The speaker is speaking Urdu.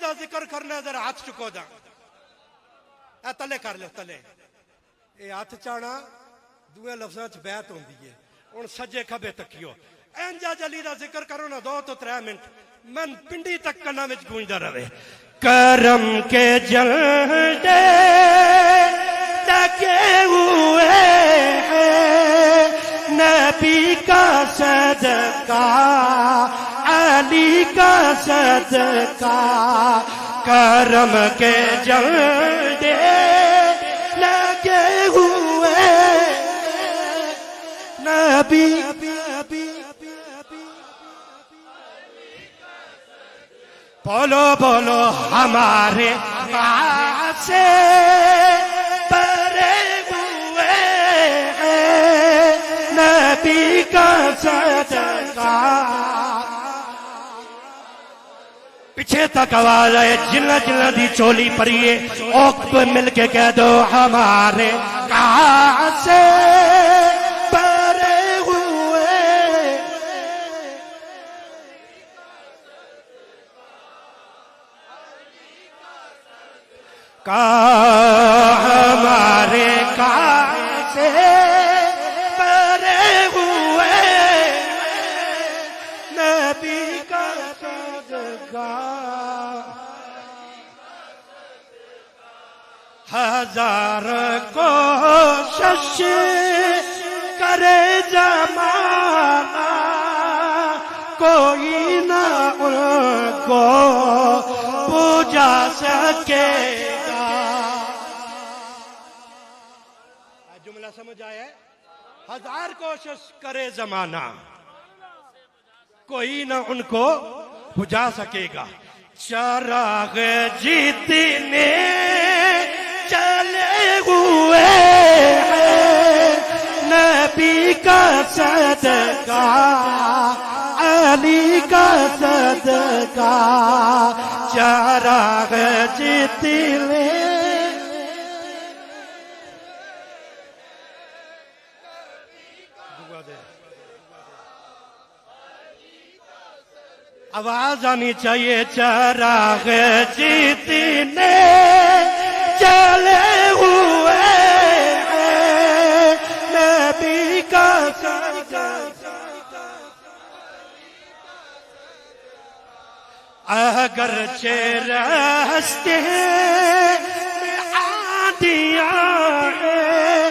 دا ذکر کرنا ذرا ہاتھ چکو دا اے تلے کر لو تلے اے ہاتھ چانا دوے لفظاں چ بیعت ہوندی ہے ہن سجے کھبے تکیو اینجا جلی دا ذکر کرو نا 2 تو 3 منٹ من پنڈی تک کنا وچ گونجدا رہے کرم کے جھنڈے لگے ہوئے ہیں نبی کا صدقہ علی کا صدقہ کرم کے جھنڈے لگے ہوئے نبی بولو بولو ہمارے سے پرے ہوئے ہیں نبی کا صدقہ پیچھے تک آواز آئے جنہ جنہ دی چولی پریے اوک پہ مل کے کہہ دو ہمارے سے پرے ہوئے ہمارے سے پرے ہوئے نبی کا صدقہ ہزار کوشش کرے زمانہ کوئی نہ ان کو بجھا سکے گا جملہ سمجھ آیا ہزار کوشش کرے زمانہ کوئی نہ ان کو بجھا سکے گا چراغ جیتنے چلے ہوئے ہیں نبی کا صدقہ علی کا صدقہ چراغ جیتنے آواز آنی چاہیے چراغ جیتنے چلے ہوئے ہیں نبی کا صدقہ اگرچہ راستے میں آندیاں